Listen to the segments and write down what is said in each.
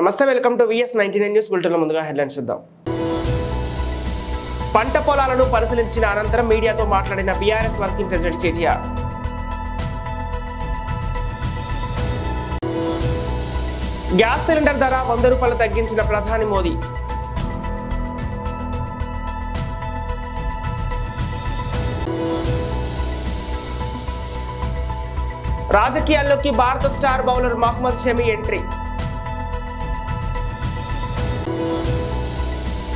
నమస్తే, welcome to VS99 news bulletin. ముందుగా headlines చూద్దాం. పంట పొలాలను పరిశీలించిన అనంతరం మీడియాతో మాట్లాడిన BRS working president KTR. Gas cylinder ధర 100 రూపాయలు తగ్గించిన ప్రధాని మోదీ. రాజకీయాల్లోకి భారత star bowler Mohammed Shami entry.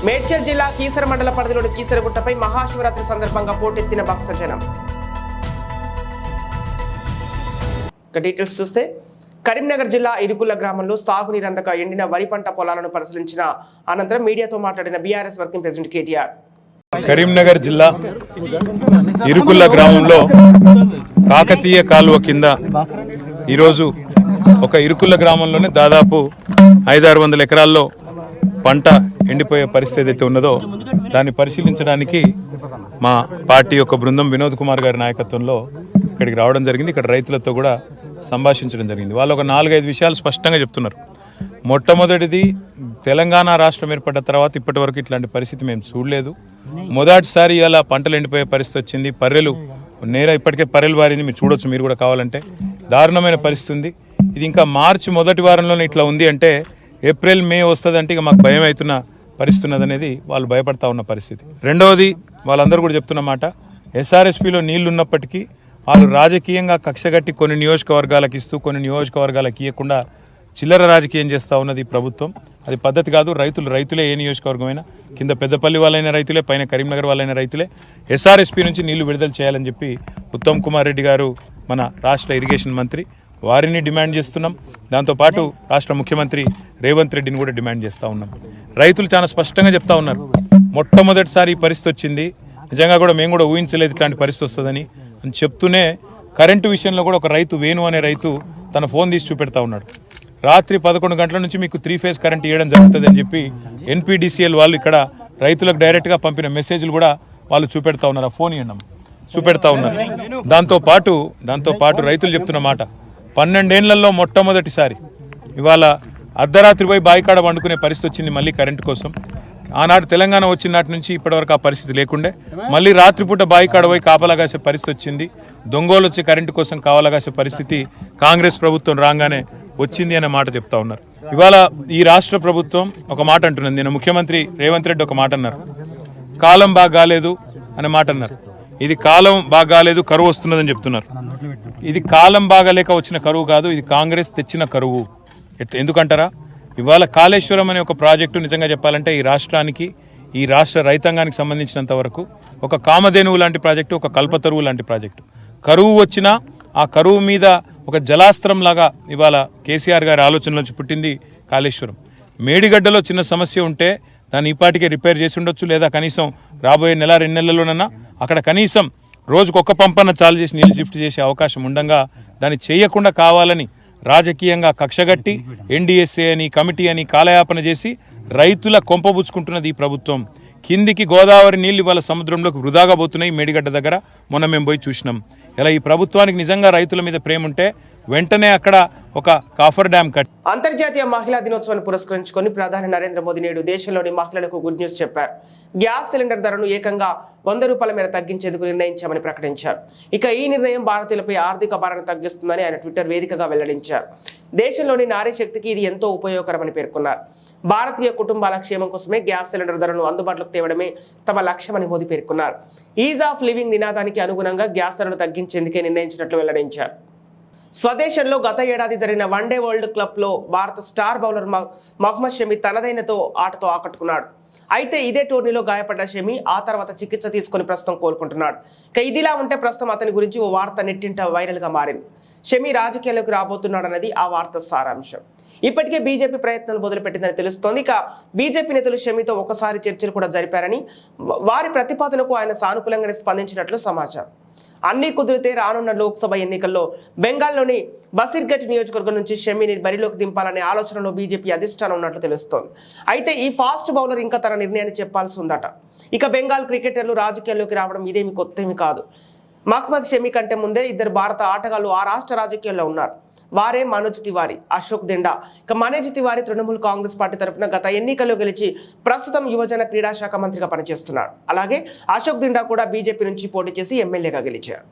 Medchal జిల్లా కీసర మండల పరిధిలోని కీసరగుట్టపై మహాశివరాత్రి సందర్భంగా పోటెత్తిన భక్తజనం. డీటెయిల్స్ చూస్తే, కరీంనగర్ జిల్లా ఇరుకుల గ్రామంలో సాగునీరు అందక ఎండిన వరి పంట పొలాలను పరిశీలించిన అనంతరం మీడియాతో మాట్లాడిన BRS working president KTR. Karimnagar జిల్లా ఇరుకుల గ్రామంలో కాకతీయ కాలువ కింద ఈరోజు ఒక ఇరుకుల గ్రామంలోనే దాదాపు 500-600 ఎకరాల్లో పంట ఎండిపోయే పరిస్థితి అయితే ఉన్నదో దాన్ని పరిశీలించడానికి మా పార్టీ యొక్క బృందం వినోద్ కుమార్ గారి నాయకత్వంలో ఇక్కడికి రావడం జరిగింది. ఇక్కడ రైతులతో కూడా సంభాషించడం జరిగింది. వాళ్ళు ఒక 4-5 విషయాలు స్పష్టంగా చెప్తున్నారు. మొట్టమొదటిది, తెలంగాణ రాష్ట్రం ఏర్పడ్డ తర్వాత ఇప్పటి వరకు ఇట్లాంటి పరిస్థితి మేము చూడలేదు. మొదటిసారి ఇలా పంటలు ఎండిపోయే పరిస్థితి వచ్చింది. పర్రెలు ఇప్పటికే పర్రెలు వారింది, మీరు చూడొచ్చు, మీరు కూడా కావాలంటే. దారుణమైన పరిస్థితి ఉంది. ఇది ఇంకా మార్చి మొదటి వారంలోనే ఇట్లా ఉంది అంటే ఏప్రిల్ మే వస్తుందంటే ఇక మాకు భయం అవుతున్న పరిస్థితి ఉన్నదనేది వాళ్ళు భయపడతా ఉన్న పరిస్థితి. రెండవది, వాళ్ళందరూ కూడా చెప్తున్న మాట, SRSPలో నీళ్లు ఉన్నప్పటికీ వాళ్ళు రాజకీయంగా కక్షగట్టి కొన్ని నియోజకవర్గాలకు ఇస్తూ కొన్ని నియోజకవర్గాలకు ఇవ్వకుండా చిల్లర రాజకీయం చేస్తూ ఉన్నది ప్రభుత్వం. అది పద్ధతి కాదు. రైతులే, ఏ నియోజకవర్గమైనా, కింద పెద్దపల్లి వాళ్ళైన రైతులే, పైన కరీంనగర్ వాళ్ళైన రైతులే SRSP నుంచి నీళ్లు విడుదల చేయాలని చెప్పి ఉత్తమ్ కుమార్ రెడ్డి గారు, మన రాష్ట్ర ఇరిగేషన్ మంత్రి, వారిని డిమాండ్ చేస్తున్నాం. దాంతోపాటు రాష్ట్ర ముఖ్యమంత్రి రేవంత్ రెడ్డిని కూడా డిమాండ్ చేస్తూ ఉన్నాం. రైతులు చాలా స్పష్టంగా చెప్తా ఉన్నారు, మొట్టమొదటిసారి ఈ పరిస్థితి వచ్చింది, నిజంగా కూడా మేము కూడా ఊహించలేదు ఇట్లాంటి పరిస్థితి వస్తుందని అని చెప్తూనే కరెంటు విషయంలో కూడా ఒక రైతు, వేణు అనే రైతు, తన ఫోన్ తీసి చూపెడతా ఉన్నాడు. రాత్రి 11 గంటల నుంచి మీకు 3 ఫేజ్ కరెంట్ ఇవ్వడం జరుగుతుంది అని చెప్పి NPDCL వాళ్ళు ఇక్కడ రైతులకు డైరెక్ట్గా పంపిన మెసేజ్లు కూడా వాళ్ళు చూపెడతా ఉన్నారు. ఆ ఫోన్ ఇవ్వడం చూపెడతా ఉన్నారు. దాంతోపాటు రైతులు చెప్తున్న మాట, 12 ఏళ్లలో మొట్టమొదటిసారి ఇవాళ అర్ధరాత్రి పోయి బాయికాడ వండుకునే పరిస్థితి వచ్చింది మళ్ళీ కరెంటు కోసం. ఆనాడు తెలంగాణ వచ్చిన నాటి నుంచి ఇప్పటివరకు ఆ పరిస్థితి లేకుండే మళ్ళీ రాత్రిపూట బాయికాడ పోయి కాపలాగాసే పరిస్థితి వచ్చింది. దొంగోలు వచ్చి కరెంటు కోసం కావలాగాసే పరిస్థితి కాంగ్రెస్ ప్రభుత్వం రాగానే వచ్చింది అనే మాట చెప్తా ఉన్నారు. ఇవాళ ఈ రాష్ట్ర ప్రభుత్వం ఒక మాట అంటున్నది. నేను ముఖ్యమంత్రి రేవంత్ రెడ్డి ఒక మాట అన్నారు, కాలం బాగా కాలేదు అనే మాట అన్నారు. ఇది కాలం బాగా కాలేదు, కరువు వస్తున్నదని చెప్తున్నారు. ఇది కాలం బాగాలేక వచ్చిన కరువు కాదు, ఇది కాంగ్రెస్ తెచ్చిన కరువు. ఎందుకంటారా, ఇవాళ కాళేశ్వరం అనే ఒక ప్రాజెక్టు నిజంగా చెప్పాలంటే ఈ రాష్ట్రానికి, ఈ రాష్ట్ర రైతాంగానికి సంబంధించినంత వరకు ఒక కామధేనువు లాంటి ప్రాజెక్టు, ఒక కల్పతరువు లాంటి ప్రాజెక్టు. కరువు వచ్చినా ఆ కరువు మీద ఒక జలాస్త్రం లాగా ఇవాళ కేసీఆర్ గారి ఆలోచన నుంచి పుట్టింది కాళేశ్వరం. మేడిగడ్డలో చిన్న సమస్య ఉంటే దాన్ని ఈపాటికే రిపేర్ చేసి ఉండొచ్చు, లేదా కనీసం రాబోయే 1-2 నెలల్లోనన్నా అక్కడ కనీసం రోజుకు ఒక్క పంపన్న చాలు చేసి నీళ్ళు షిఫ్ట్ చేసే అవకాశం ఉండంగా దాన్ని చేయకుండా కావాలని రాజకీయంగా కక్షగట్టి NDSA అని, కమిటీ అని కాలయాపన చేసి రైతుల కొంపబుచ్చుకుంటున్నది ఈ ప్రభుత్వం. కిందికి గోదావరి నీళ్లు ఇవాళ సముద్రంలోకి వృధాగా పోతున్నాయి. మేడిగడ్డ దగ్గర మొన్న మేము పోయి చూసినాం. ఇలా ఈ ప్రభుత్వానికి నిజంగా రైతుల మీద ప్రేమ ఉంటే వెంటనే అక్కడ ఒక కాఫర్ డ్యామ్ కట్టి. అంతర్జాతీయ మహిళా దినోత్సవాన్ని పురస్కరించుకొని ప్రధాని నరేంద్ర మోదీ నేడు దేశంలోని మహిళలకు గుడ్ న్యూస్ చెప్పారు. గ్యాస్ సిలిండర్ ధరను ఏకంగా 100 రూపాయల మేర తగ్గించేందుకు నిర్ణయించామని ప్రకటించారు. ఇక ఈ నిర్ణయం భారతీయులపై ఆర్థిక భారాన్ని తగ్గిస్తుందని ఆయన ట్విట్టర్ వేదికగా వెల్లడించారు. దేశంలోని నారీ శక్తికి ఇది ఎంతో ఉపయోగకరమని పేర్కొన్నారు. భారతీయ కుటుంబాల క్షేమం కోసమే గ్యాస్ సిలిండర్ ధరను అందుబాటులోకి తేవడమే తమ లక్ష్యమని మోదీ పేర్కొన్నారు. ఈజ్ ఆఫ్ లివింగ్ నినాదానికి అనుగుణంగా గ్యాస్ ధరను తగ్గించేందుకే నిర్ణయించినట్లు వెల్లడించారు. స్వదేశంలో గత ఏడాది జరిగిన వన్డే వరల్డ్ క్లబ్ లో భారత స్టార్ బౌలర్ మహ్మద్ షమి తనదైనతో ఆటతో ఆకట్టుకున్నాడు. అయితే ఇదే టోర్నీలో గాయపడ్డ షమి ఆ తర్వాత చికిత్స తీసుకుని ప్రస్తుతం కోలుకుంటున్నాడు. ఇక ఇదిలా ఉంటే ప్రస్తుతం అతని గురించి ఓ వార్త నెట్టింట వైరల్ గా మారింది. షమి రాజకీయాల్లోకి రాబోతున్నాడన్నది ఆ వార్త సారాంశం. ఇప్పటికే బీజేపీ ప్రయత్నాలు మొదలుపెట్టిందని తెలుస్తోంది. ఇక బీజేపీ నేతలు షమితో ఒకసారి చర్చలు కూడా జరిపారని, వారి ప్రతిపాదనకు ఆయన సానుకూలంగానే స్పందించినట్లు సమాచారం. అన్ని కుదిరితే రానున్న లోక్సభ ఎన్నికల్లో బెంగాల్లోని బసిర్గట్ నియోజకవర్గం నుంచి షమిని బరిలోకి దింపాలనే ఆలోచనలో బీజేపీ అధిష్టానం ఉన్నట్లు తెలుస్తోంది. అయితే ఈ ఫాస్ట్ బౌలర్ ఇంకా తన నిర్ణయాన్ని చెప్పాల్సి ఉందట. ఇక బెంగాల్ క్రికెటర్లు రాజకీయాల్లోకి రావడం ఇదేమి కొత్తేమి కాదు. మహ్మద్ షమి కంటే ముందే 2 భారత ఆటగాళ్లు ఆ రాష్ట్ర రాజకీయాల్లో ఉన్నారు. వారే మనోజ్ తివారీ, అశోక్ దిండా. ఇక మనోజ్ తివారీ తృణమూల్ కాంగ్రెస్ పార్టీ తరఫున గత ఎన్నికల్లో గెలిచి ప్రస్తుతం యువజన క్రీడా శాఖ మంత్రిగా పనిచేస్తున్నాడు. అలాగే అశోక్ దిండా కూడా బీజేపీ నుంచి పోటీ చేసి ఎమ్మెల్యేగా గెలిచారు.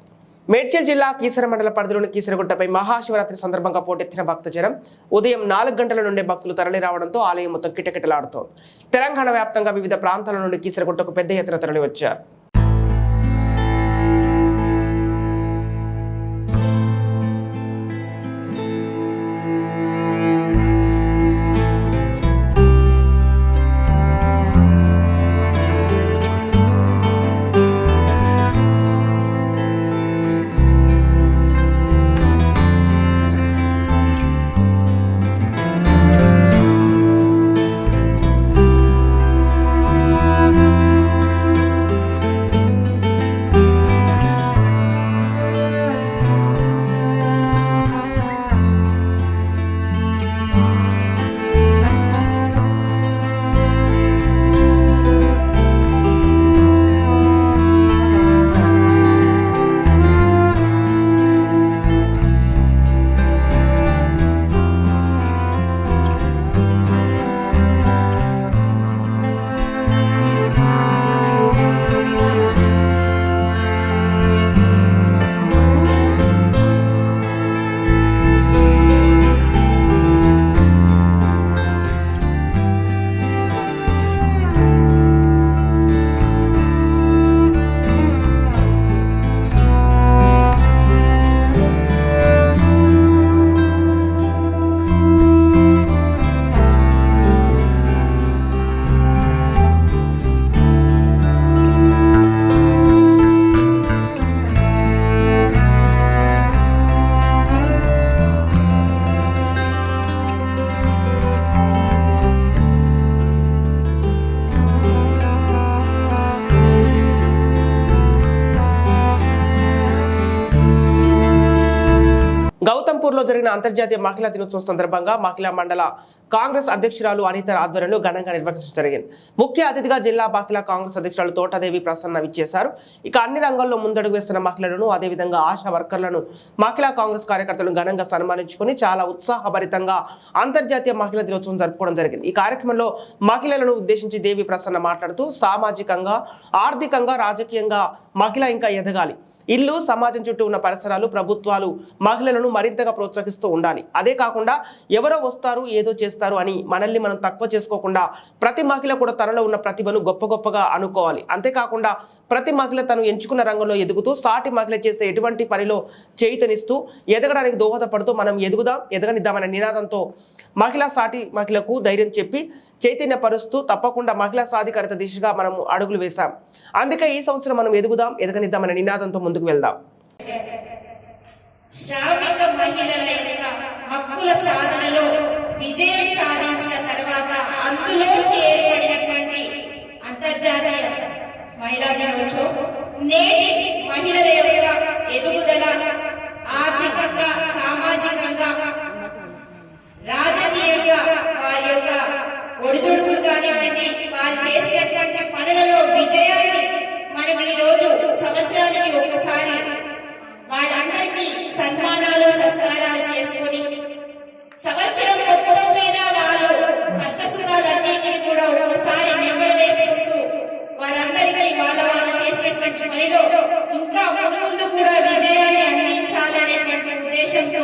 మేడ్చల్ జిల్లా కీసర మండల పరిధిలోని కీసరగుట్టపై మహాశివరాత్రి సందర్భంగా పోటెత్తిన భక్తజనం ఉదయం 4 గంటల నుండే భక్తులు తరలి రావడంతో ఆలయం మొత్తం కిటకిటలాడుతోంది. తెలంగాణ వ్యాప్తంగా వివిధ ప్రాంతాల నుండి కీసరగుట్టకు పెద్ద ఎత్తున తరలి వచ్చారు. గౌతంపూర్లో జరిగిన అంతర్జాతీయ మహిళా దినోత్సవం సందర్భంగా మహిళా మండల కాంగ్రెస్ అధ్యక్షురాలు అనిత ఆధ్వర్యంలో ఘనంగా నిర్వహించడం జరిగింది. ముఖ్య అతిథిగా జిల్లా మహిళా కాంగ్రెస్ అధ్యక్షురాలు తోటదేవి ప్రసన్న విచ్చేశారు. ఇక అన్ని రంగాల్లో ముందడుగు వేస్తున్న మహిళలను, అదేవిధంగా ఆశా వర్కర్లను మహిళా కాంగ్రెస్ కార్యకర్తలను ఘనంగా సన్మానించుకుని చాలా ఉత్సాహభరితంగా అంతర్జాతీయ మహిళా దినోత్సవం జరుపుకోవడం జరిగింది. ఈ కార్యక్రమంలో మహిళలను ఉద్దేశించి దేవి ప్రసన్న మాట్లాడుతూ సామాజికంగా, ఆర్థికంగా, రాజకీయంగా మహిళ ఇంకా ఎదగాలి. ఇల్లు, సమాజం చుట్టూ ఉన్న పరిసరాలు, ప్రభుత్వాలు మహిళలను మరింతగా ప్రోత్సహిస్తూ ఉండాలి. అదే కాకుండా ఎవరో వస్తారు ఏదో చేస్తారు అని మనల్ని మనం తక్కువ చేసుకోకుండా ప్రతి మహిళ కూడా తనలో ఉన్న ప్రతిభను గొప్పగా అనుకోవాలి. అంతేకాకుండా ప్రతి మహిళ తను ఎంచుకున్న రంగంలో ఎదుగుతూ సాటి మహిళ చేసే ఎటువంటి పనిలో చేయుతనిస్తూ ఎదగడానికి దోహదపడుతూ మనం ఎదగనిద్దామనే నినాదంతో మహిళా సాటి మహిళకు ధైర్యం చెప్పి చైతన్యపరుస్తూ తప్పకుండా మహిళా సాధికారత దిశగా మనం అడుగులు వేశాం. అందుకే ఈ సంవత్సరం మనం ఎదగనిద్దామనే నినాదంతో ముందుకు వెళ్దాం. శ్రామిక మహిళల యొక్క హక్కుల సాధనలో విజయం సాధించిన తర్వాత అందులో చేర్పడినటువంటి అంతర్జాతీయ మహిళా దినోత్సవం నేటి మహిళల యొక్క ఎదుగుదల ఆర్థికంగా, సామాజికంగా, రాజకీయంగా వారి యొక్క ఒడిదుడుకులు కానివ్వండి, వారు చేసినటువంటి పనులలో విజయాన్ని మనం ఈ రోజు సంవత్సరానికి ఒకసారి వాళ్ళందరికీ సన్మానాలు, సత్కారాలు చేసుకొని సంవత్సరం మొత్తం మీద వాళ్ళు కష్టసుఖాలన్నింటినీ కూడా ఒకసారి నెమ్మది వేసుకుంటూ వారందరికీ వాళ్ళు చేసినటువంటి పనిలో ఇంకా ముందు కూడా విజయాన్ని అందించాలనేటువంటి ఉద్దేశంతో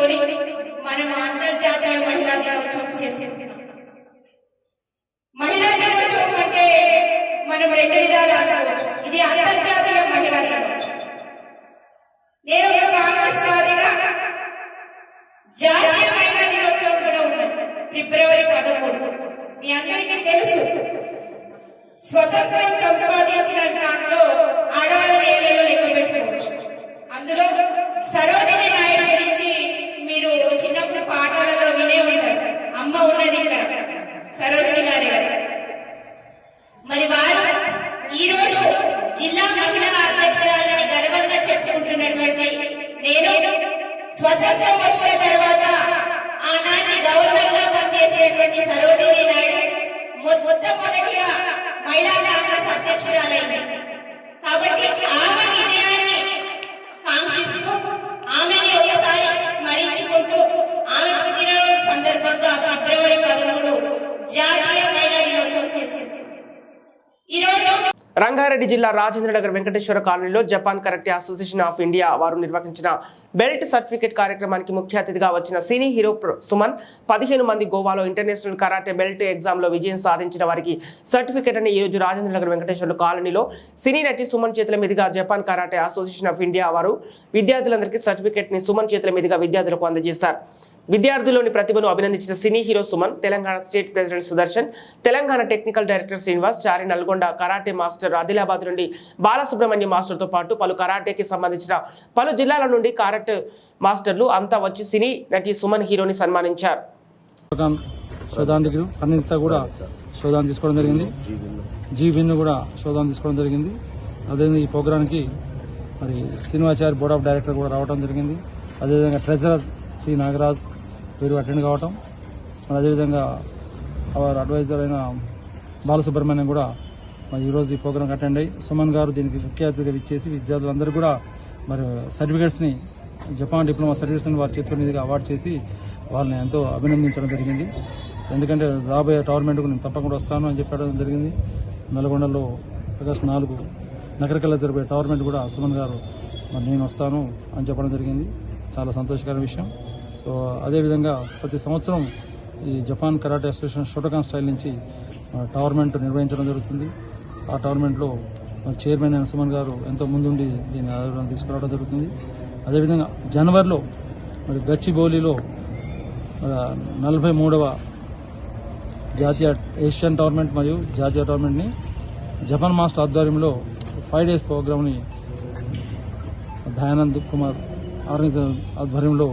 మనం అంతర్జాతీయ మహిళా దినోత్సవం చేస్తున్నాం. మహిళా దినోత్సవం అంటే మనం 2 విధాలు అనుకోవచ్చు. ఇది అంతర్జాతీయ మహిళా దినోత్సవం. నేను ఒక కాంగ్రెస్ వాదిగా జాతీయ మహిళా దినోత్సవం కూడా ఉంటుంది ఫిబ్రవరి 13. మీ అందరికీ తెలుసు, స్వతంత్రం సంపాదించిన దాంట్లో ఆడవాళ్ళని ఏళ్ళలో లెక్క పెట్టుకోవచ్చు. అందులో సరోజిని నాయుడు గురించి మీరు చిన్నప్పుడు పాఠాలలో వినే ఉంటారు. అమ్మ ఉన్నది ఇక్కడ, సరోజిని గారి గారు. మరి వారు ఈ రోజు జిల్లా మహిళా అధ్యక్షురాలని గర్వంగా చెప్పుకుంటున్నటువంటి నేను స్వతంత్రం వచ్చిన తర్వాత ఆనాటి గవర్నర్ గా పనిచేసినటువంటి సరోజిని నాయుడు మొట్టమొదటిగా మహిళా కాంగ్రెస్ అధ్యక్షురాలైంది. కాబట్టి ఆమె విజయాన్ని కాంక్షిస్తూ, ఆమెని ఒకసారి స్మరించుకుంటూ, రంగారెడ్డి జిల్లా రాజేంద్రనగర్ వెంకటేశ్వర కాలనీలో Japan karate association of India వారు నిర్వహించిన బెల్ట్ సర్టిఫికేట్ కార్యక్రమానికి ముఖ్య అతిథిగా వచ్చిన సినీ హీరో సుమన్ 15 మంది గోవాలో ఇంటర్నేషనల్ కరాటే బెల్ట్ ఎగ్జామ్ లో విజయం సాధించిన వారికి సర్టిఫికేట్ అని ఈ రోజు రాజేంద్రనగర్ వెంకటేశ్వర కాలనీలో సినీ నటి సుమన్ చేతుల మీదుగా Japan karate association of India వారు విద్యార్థులందరికీ సర్టిఫికేట్ ని సుమన్ చేతుల మీదుగా విద్యార్థులకు అందజేశారు. విద్యార్థుల్లోని ప్రతిభను అభినందించిన cine hero Suman, Telangana state president Sudarshan, Telangana technical director Srinivas, Chari Nalgonda karate master Adilabad నుండి బాలసుబ్రహ్మణ్యం మాస్టర్ తో పాటు పలు కరాటేకి సంబంధించిన పలు జిల్లాల నుండి కరాటే మాస్టర్లు అంతా వచ్చి సినీ నటి సుమన్ హీరోని సన్మానించారు. కూడా శోధాన్ని తీసుకోవడం జరిగింది. జీవిన్ కూడా శోధాన్ని తీసుకోవడం జరిగింది. అదేవిధంగా ఈ ప్రోగ్రాంకి మరి శ్రీనివాచారి బోర్డ్ ఆఫ్ డైరెక్టర్ కూడా రావడం జరిగింది. అదేవిధంగా ట్రెజరర్ శ్రీ నాగరాజ్ వీరు అటెండ్ కావటం, అదేవిధంగా అవర్ అడ్వైజర్ అయిన బాలసుబ్రహ్మణ్యం కూడా మరి ఈరోజు ఈ ప్రోగ్రాంకి అటెండ్ అయ్యి సుమన్ గారు దీనికి ముఖ్య అతిథిగా ఇచ్చేసి విద్యార్థులందరూ కూడా మరి సర్టిఫికేట్స్ని జపాన్ డిప్లొమా సర్టిఫికేట్స్ని వారి చేతుల మీదుగా అవార్డు చేసి వాళ్ళని ఎంతో అభినందించడం జరిగింది. ఎందుకంటే రాబోయే టోర్నమెంట్కు నేను తప్పకుండా వస్తాను అని చెప్పడం జరిగింది. నల్గొండలో ఆగస్టు 4 నగరికల్లా జరిపే టోర్నమెంట్ కూడా సుమన్ గారు మరి నేను వస్తాను అని చెప్పడం జరిగింది. చాలా సంతోషకరమైన విషయం. సో అదేవిధంగా ప్రతి సంవత్సరం ఈ Japan karate association Shotokan style నుంచి టోర్నమెంట్ నిర్వహించడం జరుగుతుంది. ఆ టోర్నమెంట్లో మరి చైర్మన్ అయిన సుమన్ గారు ఎంతో ముందుండి దీన్ని ఆదరణ తీసుకురావడం జరుగుతుంది. అదేవిధంగా జనవరిలో మరి గచ్చిబౌలిలో 43వ జాతీయ ఏషియన్ టోర్నమెంట్ మరియు జాతీయ టోర్నమెంట్ని జపాన్ మాస్టర్ ఆధ్వర్యంలో 5 days ప్రోగ్రామ్ని దయానంద్ కుమార్ ఆర్గనైజర్ ఆధ్వర్యంలో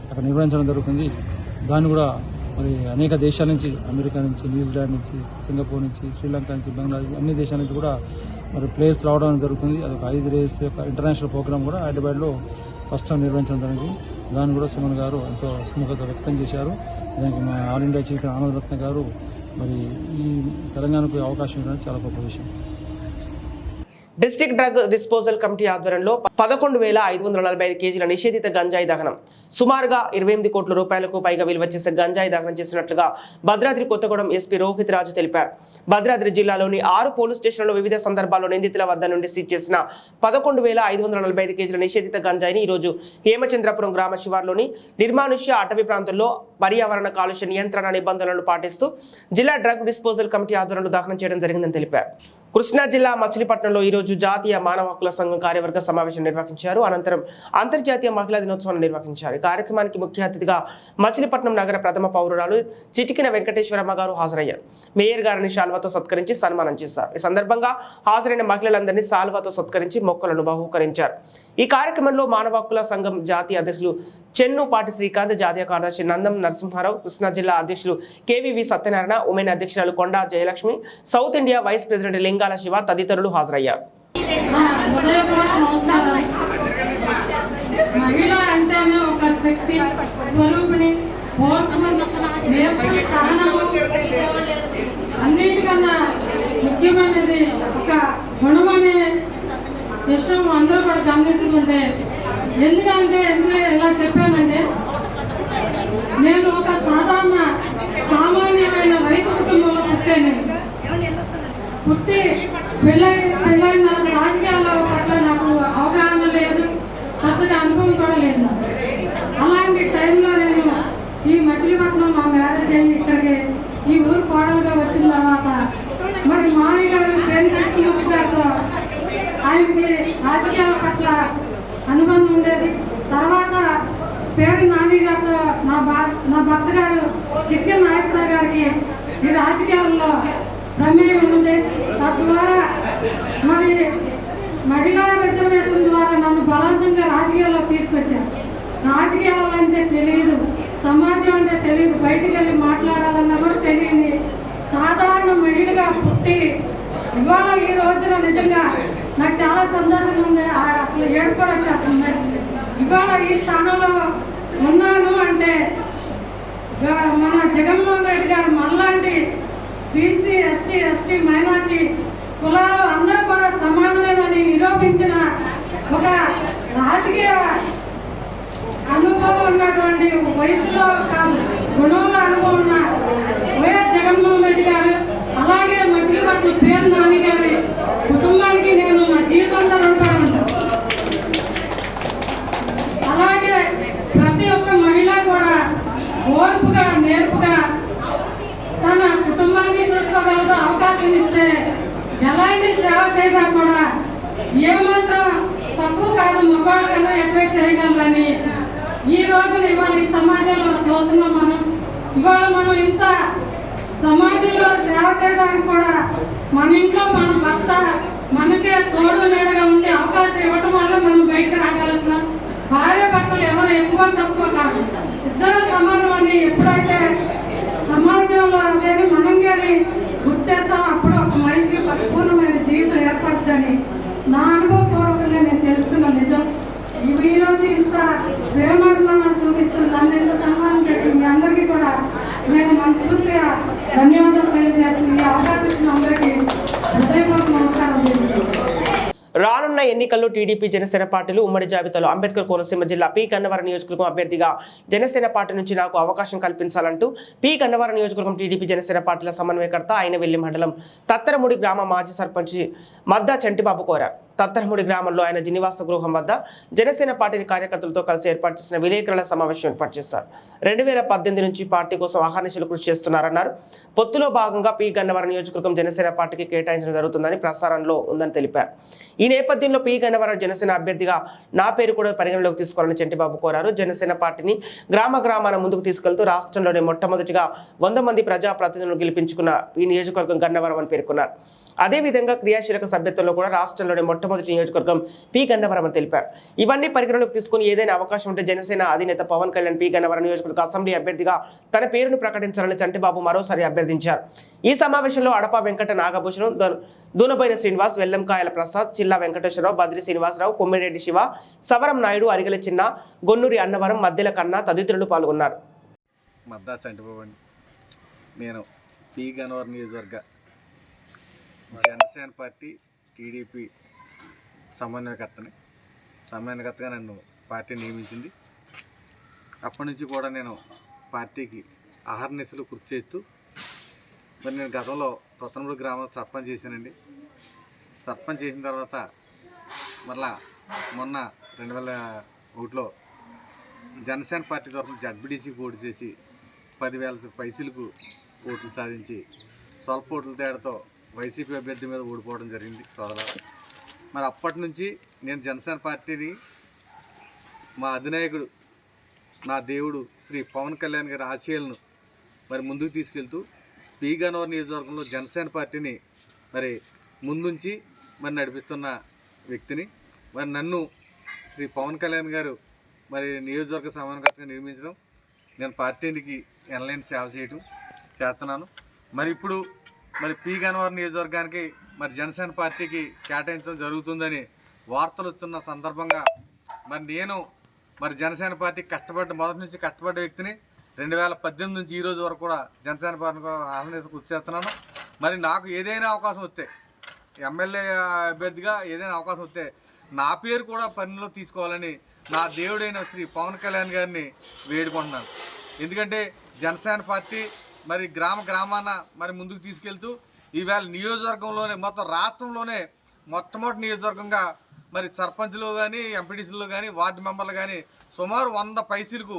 అక్కడ నిర్వహించడం జరుగుతుంది. దాన్ని కూడా మరి అనేక దేశాల నుంచి, అమెరికా నుంచి, న్యూజిలాండ్ నుంచి, సింగపూర్ నుంచి, శ్రీలంక నుంచి, బంగ్లాదేశ్ అన్ని దేశాల నుంచి కూడా మరి ప్లేయర్స్ రావడం జరుగుతుంది. అదొక 5 days యొక్క ఇంటర్నేషనల్ ప్రోగ్రామ్ కూడా హైదరాబాద్లో ఫస్ట్ టైం నిర్వహించడం జరిగింది. దాన్ని కూడా సుమన్ గారు ఎంతో సుముఖత వ్యక్తం చేశారు. దానికి మా ఆల్ ఇండియా చీఫ్ ఆనందరత్న గారు మరి ఈ తెలంగాణకు అవకాశం ఇవ్వడం చాలా గొప్ప విషయం. డిస్ట్రిక్ట్ డ్రగ్ డిస్పోజల్ కమిటీ ఆధ్వర్యంలో 11,545 కేజీల నిషేధిత గంజాయి దహనం, సుమారుగా 28 కోట్ల రూపాయలకు పైగా విలువ చేసే గంజాయి దహనం చేసినట్లుగా భద్రాద్రి కొత్తగూడెం ఎస్పీ రోహిత్ రాజు తెలిపారు. భద్రాద్రి జిల్లాలోని 6 పోలీస్ స్టేషన్లలో వివిధ సందర్భాల్లో నిందితుల వద్ద నుండి సీజ్ చేసిన 11,545 కేజీల నిషేధిత గంజాయిని ఈరోజు హేమచంద్రపురం గ్రామ శివార్లోని నిర్మానుష్య అటవీ ప్రాంతంలో పర్యావరణ కాలుష్య నియంత్రణ నిబంధనలను పాటిస్తూ జిల్లా డ్రగ్ డిస్పోజల్ కమిటీ ఆధ్వర్యంలో దహనం చేయడం జరిగిందని తెలిపారు. కృష్ణా జిల్లా మచిలీపట్నంలో ఈరోజు జాతీయ మానవ హక్కుల సంఘం కార్యవర్గ సమావేశం నిర్వహించారు. అనంతరం అంతర్జాతీయ మహిళా దినోత్సవాన్ని నిర్వహించారు. ఈ కార్యక్రమానికి ముఖ్య అతిథిగా మచిలీపట్నం నగర ప్రథమ పౌరురాలు చిటికిన వెంకటేశ్వరమ్మ గారు హాజరయ్యారు. మేయర్ గారిని శాల్వాతో సత్కరించి సన్మానం చేశారు. ఈ సందర్భంగా హాజరైన మహిళలందరినీ శాల్వాతో సత్కరించి మొక్కలను బహూకరించారు. ఈ కార్యక్రమంలో మానవ హక్కుల సంఘం జాతీయ అధ్యక్షులు చెన్నుపాటి శ్రీకాంత్, జాతీయ కార్యదర్శి నందం నరసింహారావు, కృష్ణా జిల్లా అధ్యక్షులు కేవీవి సత్యనారాయణ, ఉమెన్ అధ్యక్షురాలు Konda Jayalakshmi, south India vice president Lingala Shiva తదితరులు హాజరయ్యారు. మహిళ అంటేనే ఒక శక్తి స్వరూపిణి, అన్నిటికన్నా ముఖ్యమైనది ఒక గుణం అనే విషయం అందరూ కూడా గమనించుకుంటే, ఎందుకంటే ఎలా చెప్పానంటే, నేను ఒక సామాన్యమైన రైతు కుటుంబంలో పుట్టాను. పుట్టి పెళ్ళైన రాజకీయాల పట్ల నాకు అవగాహన లేదు, కొత్తగా అనుభవం కూడా లేదు. అలాంటి టైంలో నేను ఈ మచిలీపట్నం మా మ్యారేజ్ అయ్యి ఇక్కడికి ఈ ఊరు కోడలుగా వచ్చిన తర్వాత మరి మామయ్య గారు పేరు కృష్ణమూర్తి గారితో ఆయనకి రాజకీయాల పట్ల అనుబంధం ఉండేది. తర్వాత పేరు నాని గారితో నా భర్త గారు చిక్కెన్ నాగేశ్వర గారికి ఈ రాజకీయాల్లో ప్రమేయం ఉంది. తద్వారా మరి మహిళా రిజర్వేషన్ ద్వారా నన్ను బలవంతంగా రాజకీయాల్లో తీసుకొచ్చారు. రాజకీయాలు అంటే తెలియదు, సమాజం అంటే తెలియదు, బయటికి వెళ్ళి మాట్లాడాలన్నా కూడా తెలియని సాధారణ మహిళగా పుట్టి ఇవాళ ఈ రోజున నిజంగా నాకు చాలా సంతోషంగా ఉంది. అసలు ఏడు కూడా వచ్చేస్తుంది. ఇవాళ ఈ స్థానంలో ఉన్నాను అంటే మన జగన్మోహన్ రెడ్డి గారు మనలాంటి బీసీ, ఎస్టీ, మైనార్టీ కులాలు అందరూ కూడా సమానమేనని నిరూపించిన ఒక రాజకీయ అనుభవం ఉన్నటువంటి వయసులో కాదు, గుణంలో అనుభవం ఉన్న వైఎస్ జగన్మోహన్ రెడ్డి గారు, అలాగే మచిలీపట్నం పేరు నాని గారి కుటుంబానికి నేను నా జీవితంలో రుణపడి ఉంటాను. అలాగే ప్రతి ఒక్క మహిళ కూడా ఓర్పుగా నేర్పుగా తన కుటుంబాన్ని చూసుకోగలదు. అవకాశం ఇస్తే ఎలాంటి సేవ చేయడం కూడా ఏమాత్రం తక్కువ కాదు, మగవాళ్ళ కన్నా ఎక్కువ చేయగలరని ఈ రోజున ఇవాళ ఈ సమాజంలో చూస్తున్నాం. ఇవాళ మనం ఇంత సమాజంలో సేవ చేయడానికి కూడా మన ఇంట్లో మన భర్త మనకే తోడు నీడగా ఉండి అవకాశం ఇవ్వడం వల్ల మనం బయటకు రాగలుగుతున్నాం. భార్య భర్తలు ఎవరు ఎక్కువ తక్కువ కాదు, ఇద్దరు సమానం అని ఎప్పుడైతే సమాజంలో కానీ మనం కానీ గుర్తిస్తాం అప్పుడు ఒక మనిషికి పరిపూర్ణమైన జీవితం ఏర్పడుతుందని నా అనుభవపూర్వకంగా నేను తెలుసుకున్న నిజం. ఈరోజు ఇంత ప్రేమాభిమానాలు చూపిస్తుంది, నన్ను ఎంత సన్మానం చేస్తుంది. మీ అందరికీ కూడా నేను మనస్ఫూర్తిగా ధన్యవాదాలు తెలియజేస్తుంది. ఈ అవకాశం ఇచ్చిన అందరికీ హృదయపూర్వక నమస్కారం తెలియజేస్తున్నాను. రానున్న ఎన్నికల్లో టీడీపీ జనసేన పార్టీలు ఉమ్మడి జాబితాలో అంబేద్కర్ కోనసీమ జిల్లా పి గన్నవరం నియోజకవర్గం అభ్యర్థిగా జనసేన పార్టీ నుంచి నాకు అవకాశం కల్పించాలంటూ పి గన్నవరం నియోజకవర్గం టీడీపీ జనసేన పార్టీల సమన్వయకర్త అయినవెల్లి మండలం తత్తరముడి గ్రామ మాజీ సర్పంచ్ మద్దా చంటిబాబు కోరారు. తత్తరముడి గ్రామంలో ఆయన నివాస గృహం వద్ద జనసేన పార్టీ కార్యకర్తలతో కలిసి ఏర్పాటు చేసిన విలేకరుల సమావేశం ఏర్పాటు చేశారు. 2018 నుంచి పార్టీ కోసం అహర్నిశలు కృషి చేస్తున్నారన్నారు. పొత్తులో భాగంగా పి గన్నవరం నియోజకవర్గం జనసేన పార్టీకి కేటాయించడం జరుగుతుందని ప్రసారంలో ఉందని తెలిపారు. ఈ నేపథ్యంలో పి గన్నవరం జనసేన అభ్యర్థిగా నా పేరు కూడా పరిగణలోకి తీసుకోవాలని చంటిబాబు కోరారు. జనసేన పార్టీని గ్రామాన ముందుకు తీసుకెళ్తూ రాష్ట్రంలోనే మొట్టమొదటిగా 100 మంది ప్రజాప్రతినిధులను గెలిపించుకున్న ఈ నియోజకవర్గం గన్నవరం అని పేర్కొన్నారు. అదేవిధంగా క్రియాశీలక సభ్యత్వంలో కూడా రాష్ట్రంలోనే మొట్టమొదటి నియోజకవర్గం పి గన్నవరం అని తెలిపారు. ఇవన్నీ పరిగణలోకి తీసుకుని ఏదైనా అవకాశం ఉంటే జనసేన అధినేత పవన్ కళ్యాణ్ పి గన్నవరం నియోజకవర్గ అసెంబ్లీ అభ్యర్థిగా తన పేరును ప్రకటించాలని చంటిబాబు మరోసారి అభ్యర్థించారు. ఈ సమావేశంలో అడప వెంకట నాగభూషణం, దూనబోయిన శ్రీనివాస్, వెల్లంకాయల ప్రసాద్, చిల్లా వెంకటేశ్వరరావు, బద్రి శ్రీనివాసరావు, కొమ్మిరెడ్డి శివ, సవరం నాయుడు, అరిగల చిన్న, గొన్నూరి అన్నవరం, మద్దెల కన్నా తదితరులు పాల్గొన్నారు. మద్దా చంటిబాబు అండి. నేను పి గన్నవరం నియోజకవర్గ జనసేన పార్టీ టీడీపీ సమన్వయకర్తగా నన్ను పార్టీ నియమించింది. అప్పటి నుంచి కూడా నేను పార్టీకి అహర్నిశలు కృషి చేస్తూ మరి నేను గతంలో తొత్తనమూడి గ్రామంలో సర్పంచ్ చేశానండి. సర్పంచ్ చేసిన తర్వాత మరలా మొన్న 2001లో జనసేన పార్టీ తరఫున జడ్పీటీసీ పోటీ చేసి 10,000 పైసలకు ఓట్లు సాధించి స్వల్ప ఓట్ల తేడాతో వైసీపీ అభ్యర్థి మీద ఓడిపోవడం జరిగింది సోదరులారా. మరి అప్పటి నుంచి నేను జనసేన పార్టీని మా అధినాయకుడు నా దేవుడు శ్రీ పవన్ కళ్యాణ్ గారి ఆశయాలను మరి ముందుకు తీసుకెళ్తూ పి గన్నవరం నియోజకవర్గంలో జనసేన పార్టీని మరి ముందుంచి మరి నడిపిస్తున్న వ్యక్తిని. మరి నన్ను శ్రీ పవన్ కళ్యాణ్ గారు మరి నియోజకవర్గ సమన్వయకర్తగా నిర్మించడం, నేను పార్టీకి ఎనలేని సేవ చేస్తున్నాను. మరి ఇప్పుడు మరి పి గన్నవరం నియోజకవర్గానికి మరి జనసేన పార్టీకి కేటాయించడం జరుగుతుందని వార్తలు వస్తున్న సందర్భంగా మరి నేను మరి జనసేన పార్టీ మొదటి నుంచి కష్టపడ్డ వ్యక్తిని. 2018 నుంచి ఈ రోజు వరకు కూడా జనసేన పార్టీకి ఆహ్వానించి కృషి చేస్తున్నాను. మరి నాకు ఏదైనా అవకాశం వస్తే ఎమ్మెల్యే అభ్యర్థిగా ఏదైనా అవకాశం వస్తే నా పేరు కూడా పనిలో తీసుకోవాలని నా దేవుడైన శ్రీ పవన్ కళ్యాణ్ గారిని వేడుకుంటున్నాను. ఎందుకంటే జనసేన పార్టీ మరి గ్రామాన మరి ముందుకు తీసుకెళ్తూ ఈవేళ నియోజకవర్గంలోనే మొత్తం రాష్ట్రంలోనే మొట్టమొదటి నియోజకవర్గంగా మరి సర్పంచ్లు కానీ ఎంపీటీసీలు కానీ వార్డు మెంబర్లు కానీ సుమారు 100 పైసలకు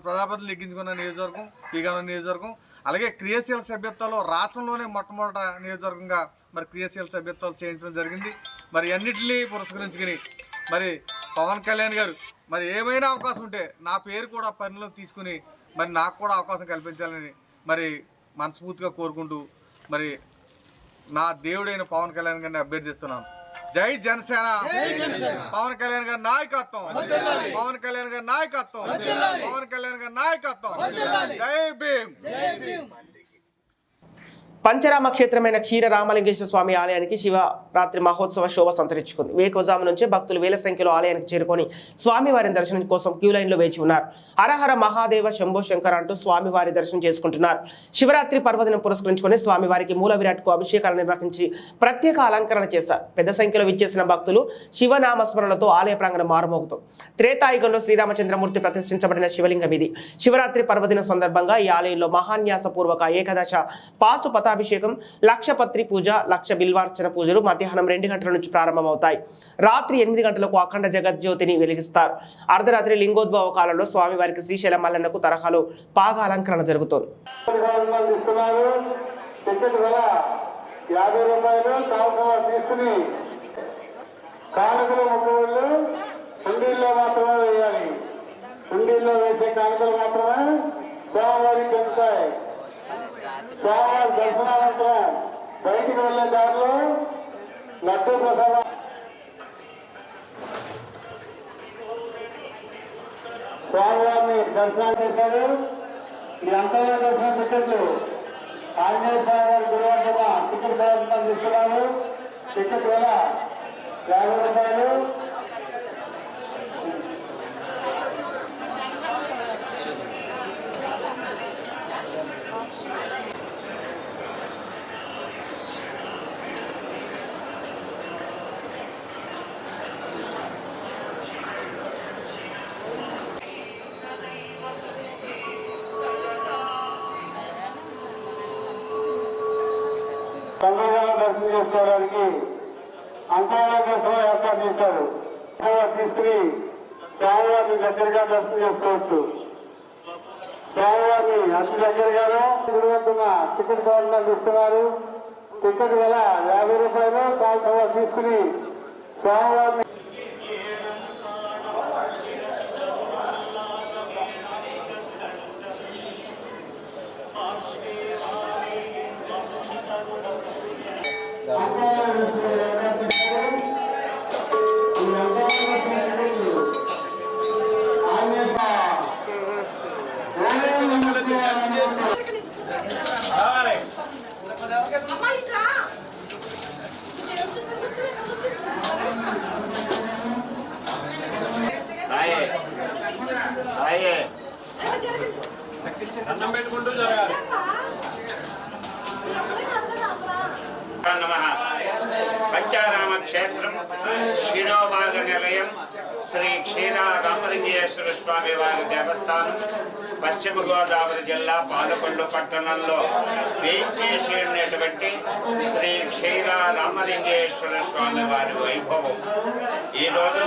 ప్రజాప్రతినిధులు ఎక్కించుకున్న నియోజకవర్గం పి గన్నవరం నియోజకవర్గం. అలాగే క్రియాశీలక సభ్యత్వాలు రాష్ట్రంలోనే మొట్టమొదటి నియోజకవర్గంగా మరి క్రియాశీలక సభ్యత్వాలు చేయించడం జరిగింది. మరి అన్నింటినీ పురస్కరించుకుని మరి పవన్ కళ్యాణ్ గారు మరి ఏమైనా అవకాశం ఉంటే నా పేరు కూడా పనిలో తీసుకుని మరి నాకు కూడా అవకాశం కల్పించాలని మరి మనస్ఫూర్తిగా కోరుకుంటూ మరి నా దేవుడైన పవన్ కళ్యాణ్ గారిని అభ్యర్థిస్తున్నాను. జై జనసేన, పవన్ కళ్యాణ్ గారి నాయకత్వం, పవన్ కళ్యాణ్ గారి నాయకత్వం, పవన్ కళ్యాణ్ గారి నాయకత్వం. జై భీమ్. పంచరామ క్షేత్రమైన క్షీర రామలింగేశ్వర స్వామి ఆలయానికి శివరాత్రి మహోత్సవ శోభ సంతరించుకుంది. వేకువజాము నుంచే భక్తులు వేల సంఖ్యలో ఆలయానికి చేరుకొని స్వామివారిని దర్శనం కోసం క్యూ లైన్ లో వేచి ఉన్నారు. హరహర మహాదేవ శంభో శంకర అంటూ స్వామివారి దర్శనం చేసుకుంటున్నారు. శివరాత్రి పర్వదినం పురస్కరించుకొని స్వామివారికి మూల విరాట్కు అభిషేకాలు నిర్వహించి ప్రత్యేక అలంకరణ చేశారు. పెద్ద సంఖ్యలో విచ్చేసిన భక్తులు శివనామస్మరణలతో ఆలయ ప్రాంగణం మారుమోగుతుంది. త్రేతాయుగంలో శ్రీరామచంద్రమూర్తి ప్రతిష్ఠించబడిన శివలింగం ఇది. శివరాత్రి పర్వదినం సందర్భంగా ఈ ఆలయంలో మహాన్యాస పూర్వక ఏకాదశ పాశుపత పంచామృతాభిషేకం, లక్షపత్రి పూజ, లక్ష బిల్వార్చన పూజలు మధ్యాహ్నం 2 గంటల నుంచి ప్రారంభమవుతాయి. రాత్రి 8 గంటలకు అఖండ జగజ్యోతిని వెలిగిస్తారు. అర్ధరాత్రి లింగోద్భవ కాలంలో స్వామివారికి శ్రీశైల మల్లన్నకు తరహాలో పాగా అలంకరణ జరుగుతుంది. 50 రూపాయలు కావాల్సిన తీసుకుని కానుకలు ముఖ్యవాళ్ళు హుండీల్లో మాత్రమే వేయాలి. హుండీల్లో వేసే కానుకలు మాత్రమే స్వామివారికి చెందుతాయి. స్వామివారి దర్శనానంతరం బయటికి వెళ్లే దారిలో లడ్డూ ప్రసాదం స్వామివారిని దర్శనం చేశారు. ఈ అంతర్జాతీయ దర్శనం టికెట్లు ఆంజనేయ స్వామి గారి గురువంతమ టికెట్ ప్రదర్శన తీసుకున్నారు. టికెట్ వేల 50 రూపాయలు. తొందరగా దర్శనం చేసుకోవడానికి అంతర్జాతీయ దర్శనం ఏర్పాటు చేశారు. తీసుకుని స్వామివారిని దగ్గరగా దర్శనం చేసుకోవచ్చు. స్వామివారిని అతి దగ్గరగానే గురువంతున్న టికెట్ గవర్నమెంట్ ఇస్తున్నారు. టికెట్ వేల 50 రూపాయలు కావాల్సిన తీసుకుని స్వామివారిని పంచారామ క్షేత్రం క్షీరోభాగ నిలయం శ్రీ క్షీరా రామలింగేశ్వర స్వామి వారి దేవస్థానం పశ్చిమ గోదావరి జిల్లా పాలకొల్లు పట్టణంలో వేంచేసి ఉన్నటువంటి శ్రీ క్షీరా రామలింగేశ్వర స్వామి వారి వైభవం ఈరోజు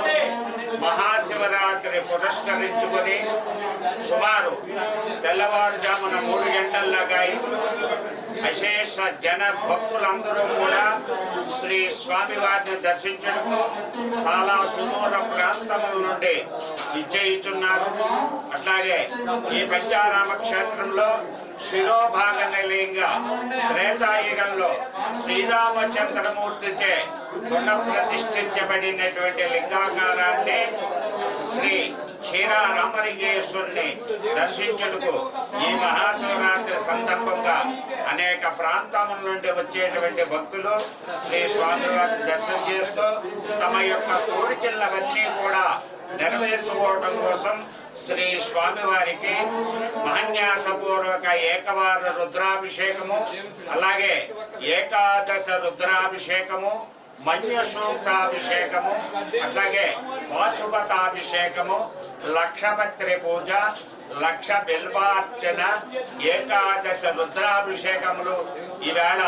మహాశివరాత్రి పురస్కరించుకొని సుమారు తెల్లవారుజామున 3 గంటల్లాగా అశేష జన భక్తులందరూ కూడా శ్రీ స్వామి వారిని దర్శించడము చాలా సుదూర ప్రాంతముల నుండి విజయిస్తున్నారు. అట్లాగే ఈ పంచారామ క్షేత్రంలో శిరోభాగ నిలయంగా త్రేతాయుగంలో శ్రీరామచంద్రమూర్తిచే పునఃప్రతిష్ఠించబడినటువంటి లింగాకారాన్ని శ్రీ క్షీరా రామలింగేశ్వరుని దర్శించుటకు ఈ మహాశివరాత్రి సందర్భంగా అనేక ప్రాంతముల నుండి వచ్చేటువంటి భక్తులు శ్రీ స్వామివారిని దర్శనం చేస్తూ తమ యొక్క కోరికలవన్నీ కూడా నెరవేర్చుకోవటం కోసం శ్రీ స్వామివారికి మహాన్యాసపూర్వక ఏకవార రుద్రాభిషేకము, అలాగే ఏకాదశ రుద్రాభిషేకము, మన్య సూక్తాభిషేకము, అట్లాగే పాశుపతాభిషేకము, లక్షపత్రి పూజ, లక్ష బిల్వార్చన, ఏకాదశ రుద్రాభిషేకములు ఈవేళ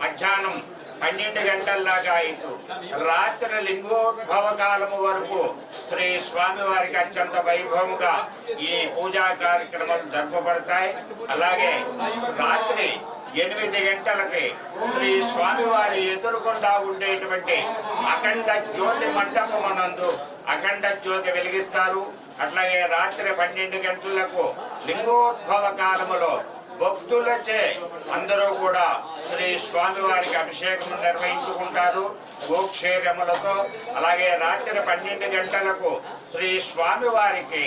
మధ్యాహ్నం 12 గంటల్లాగా ఇటు రాత్రి లింగోద్భవ కాలము వరకు శ్రీ స్వామివారికి అత్యంత వైభవముగా ఈ పూజా కార్యక్రమాలు జరపబడతాయి. అలాగే రాత్రి 8 గంటలకి శ్రీ స్వామివారి ఎదురుకుండా ఉండేటువంటి అఖండ జ్యోతి మండపమునందు అఖండ జ్యోతి వెలిగిస్తారు. అట్లాగే రాత్రి 12 గంటలకు లింగోద్భవ కాలములో భక్తులచే అందరూ కూడా శ్రీ స్వామివారికి అభిషేకం నిర్వహించుకుంటారు గోక్షేరములతో. అలాగే రాత్రి 12 గంటలకు శ్రీ స్వామివారికి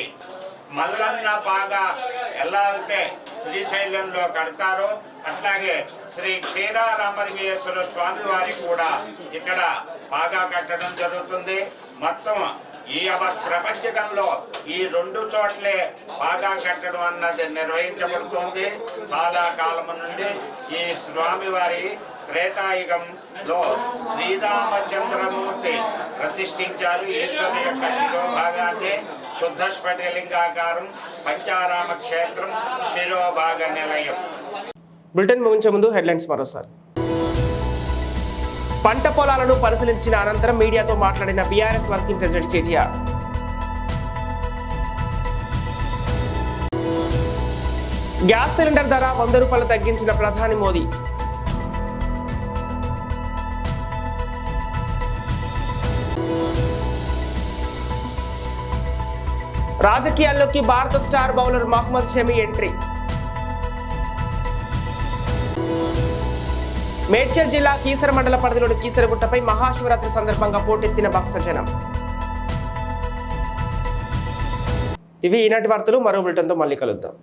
మల్లన్న పాగా ఎలా అయితే శ్రీశైలంలో కడతారో అట్లాగే శ్రీ క్షీరా రామలింగేశ్వర స్వామి వారికి కూడా ఇక్కడ పాగా కట్టడం జరుగుతుంది. మొత్తం ఈ ప్రపంచకంలో ఈ 2 చోట్లే పాగా కట్టడం అన్నది నిర్వహించబడుతోంది. చాలా కాలం నుండి ఈ స్వామివారి త్రేతాయుగంలో శ్రీరామచంద్రమూర్తి ప్రతిష్ఠించారు. ఈశ్వరుని యొక్క శిరోభాగాన్ని శుద్ధ స్ఫటిలింగాకారం పంచారామ క్షేత్రం శిరోభాగ నిలయం. బులెటిన్ ముగించే ముందు హెడ్లైన్స్ మరోసారి. పంట పొలాలను పరిశీలించిన అనంతరం మీడియాతో మాట్లాడిన BRS working president KTR. Gas cylinder ధర 100 రూపాయలు తగ్గించిన ప్రధాని మోదీ. రాజకీయాల్లోకి భారత star bowler Mohammed Shami entry. Medchal జిల్లా కీసర మండల పరిధిలోని కీసరగుట్టపై మహాశివరాత్రి సందర్భంగా పోటెత్తిన భక్తజనం. ఇవి ఈనాటి వార్తలు. మరో బులెటిన్తో మళ్ళీ కలుద్దాం.